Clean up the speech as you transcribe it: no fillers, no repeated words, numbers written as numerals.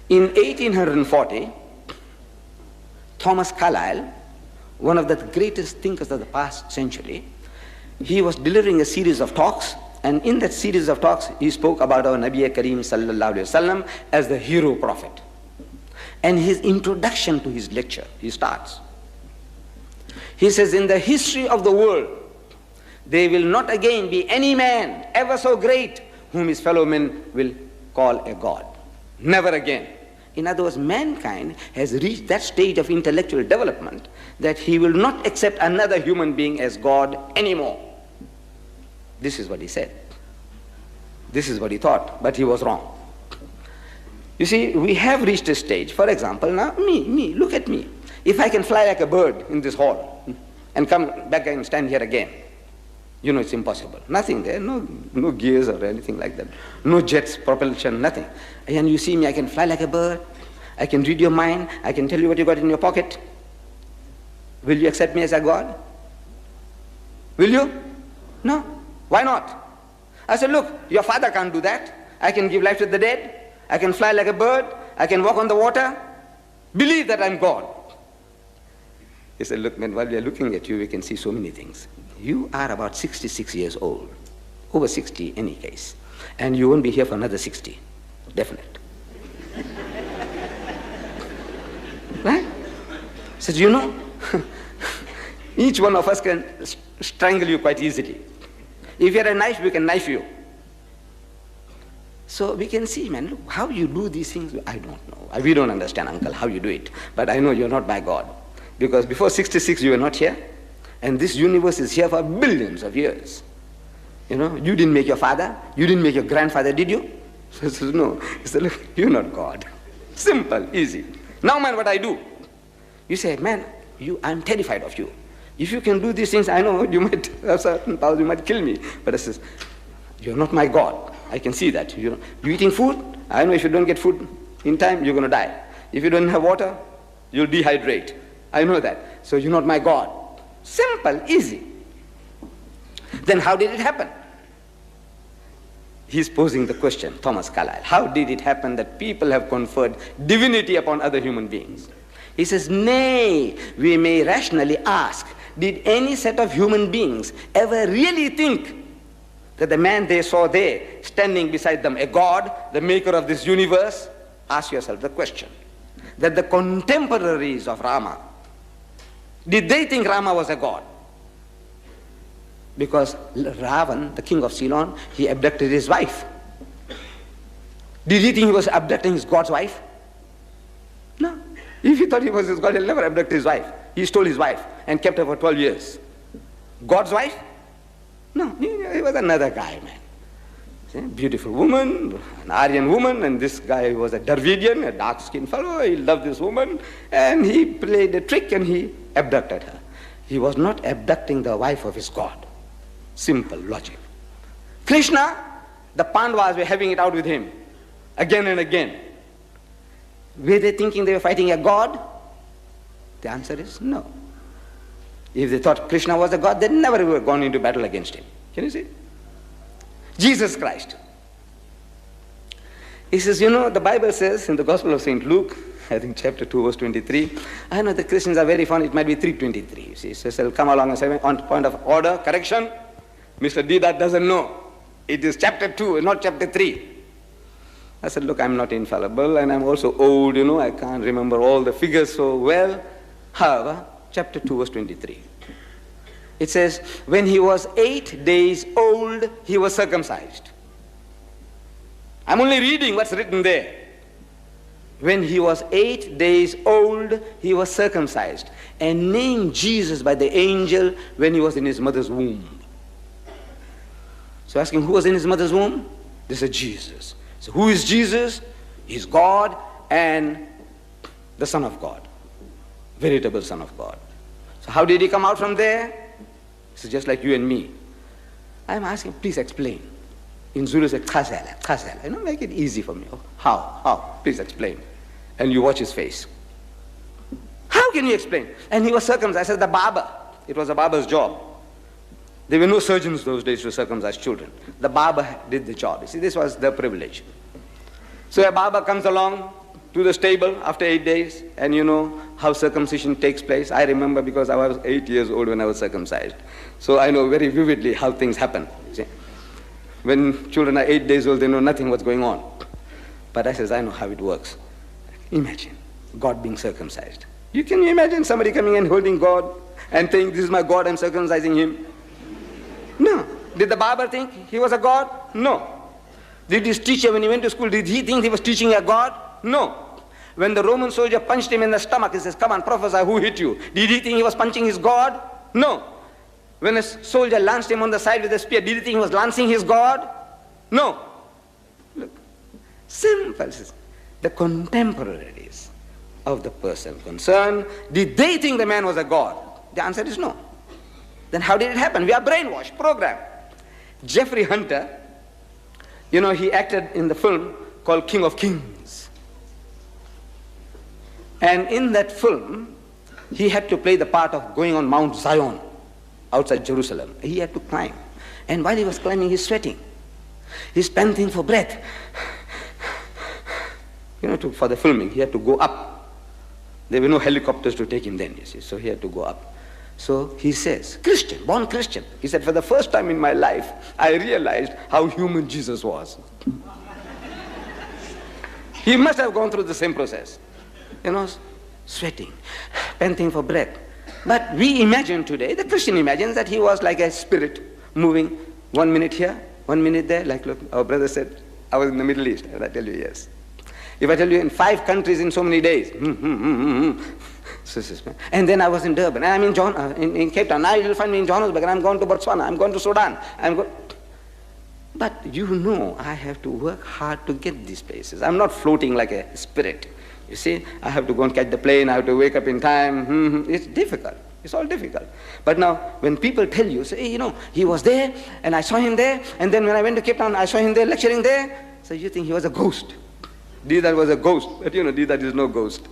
In 1840, Thomas Carlyle, one of the greatest thinkers of the past century, he was delivering a series of talks, and in that series of talks, he spoke about our Nabi Kareem sallallahu alaihi wasallam as the hero prophet. And his introduction to his lecture, he starts. He says, in the history of the world, there will not again be any man ever so great whom his fellow men will call a god. Never again. In other words, mankind has reached that stage of intellectual development that he will not accept another human being as God anymore. This is what he said. This is what he thought, but he was wrong. You see, we have reached a stage. For example, now, me, look at me. If I can fly like a bird in this hall and come back and stand here again, you know it's impossible. Nothing there, no gears or anything like that. No jets, propulsion, nothing. And you see me, I can fly like a bird. I can read your mind. I can tell you what you got in your pocket. Will you accept me as a God? Will you? No. Why not? I said, look, your father can't do that. I can give life to the dead. I can fly like a bird. I can walk on the water. Believe that I'm God. He said, look, man, while we are looking at you, we can see so many things. You are about 66 years old, over 60 in any case, and you won't be here for another 60, definite. Right? He said, you know, each one of us can strangle you quite easily. If you're a knife, we can knife you. So we can see, man, look, how you do these things, I don't know. We don't understand, uncle, how you do it. But I know you're not by God. Because before 66, you were not here. And this universe is here for billions of years. You know, you didn't make your father. You didn't make your grandfather, did you? So he says, no. He said, look, you're not God. Simple, easy. Now, man, what I do? You say, man, I'm terrified of you. If you can do these things, I know you might have certain powers, you might kill me. But I says, you're not my God. I can see that. You eating food? I know if you don't get food in time, you're going to die. If you don't have water, you'll dehydrate. I know that. So you're not my God. Simple, easy. Then how did it happen? He's posing the question, Thomas Carlyle. How did it happen that people have conferred divinity upon other human beings? He says, nay, we may rationally ask, did any set of human beings ever really think that the man they saw there, standing beside them, a God, the maker of this universe? Ask yourself the question. That the contemporaries of Rama, did they think Rama was a god? Because Ravan, the king of Ceylon, he abducted his wife. Did he think he was abducting his God's wife? No. If he thought he was his God, he'll never abduct his wife. He stole his wife and kept her for 12 years. God's wife? No, he was another guy, man. See, beautiful woman, an Aryan woman, and this guy was a Dravidian, a dark-skinned fellow. He loved this woman, and he played a trick and he abducted her. He was not abducting the wife of his God. Simple logic. Krishna, the Pandavas were having it out with him again and again. Were they thinking they were fighting a god? The answer is no. If they thought Krishna was a god, they never would have gone into battle against him. Can you see? Jesus Christ. He says, you know, the Bible says in the Gospel of St. Luke, I think chapter 2, verse 23, I know the Christians are very fond, it might be 3:23. You see, it says, I'll come along and say, on point of order, correction, Mr. Deedat doesn't know. It is chapter 2, not chapter 3. I said, look, I'm not infallible, and I'm also old, you know, I can't remember all the figures so well. However, chapter 2, verse 23. It says, when he was 8 days old, he was circumcised. I'm only reading what's written there. When he was 8 days old, he was circumcised and named Jesus by the angel when he was in his mother's womb. So asking who was in his mother's womb? They said Jesus. So who is Jesus? He's God and the Son of God. Veritable Son of God. So how did he come out from there? It's just like you and me. I'm asking, please explain. In Zulu, say, khazela. You know, make it easy for me. Oh, how? Please explain. And you watch his face. How can you explain? And he was circumcised. I said, the barber. It was a barber's job. There were no surgeons those days to circumcise children. The barber did the job. You see, this was their privilege. So a barber comes along, to the stable after 8 days, and you know how circumcision takes place. I remember because I was 8 years old when I was circumcised. So I know very vividly how things happen. See? When children are 8 days old, they know nothing what's going on. But I says, I know how it works. Imagine God being circumcised. Can you imagine somebody coming and holding God and saying, this is my God, I'm circumcising him? No. Did the barber think he was a God? No. Did his teacher, when he went to school, did he think he was teaching a God? No. When the Roman soldier punched him in the stomach, he says, come on, prophesy, who hit you? Did he think he was punching his God? No. When a soldier lanced him on the side with a spear, did he think he was lancing his God? No. Look, simple. The contemporaries of the person concerned, did they think the man was a God? The answer is no. Then how did it happen? We are brainwashed, programmed. Jeffrey Hunter, he acted in the film called King of Kings. And in that film, he had to play the part of going on Mount Zion outside Jerusalem. He had to climb. And while he was climbing, he's sweating. He's panting for breath. For the filming, he had to go up. There were no helicopters to take him then, you see, so he had to go up. So he says, Christian, born Christian. He said, for the first time in my life, I realized how human Jesus was. He must have gone through the same process. Sweating, panting for breath. But we imagine today, the Christian imagines that he was like a spirit moving 1 minute here, 1 minute there. Like look, our brother said, I was in the Middle East. And I tell you, yes. If I tell you in 5 countries in so many days, and then I was in Durban, and I'm in Cape Town. Now you'll find me in Johannesburg, and I'm going to Botswana, I'm going to Sudan. But I have to work hard to get these places. I'm not floating like a spirit. You see, I have to go and catch the plane, I have to wake up in time. It's difficult. It's all difficult. But now, when people tell you, say, he was there, and I saw him there, and then when I went to Cape Town, I saw him there lecturing there, so you think he was a ghost. Deedat was a ghost, but Deedat is no ghost.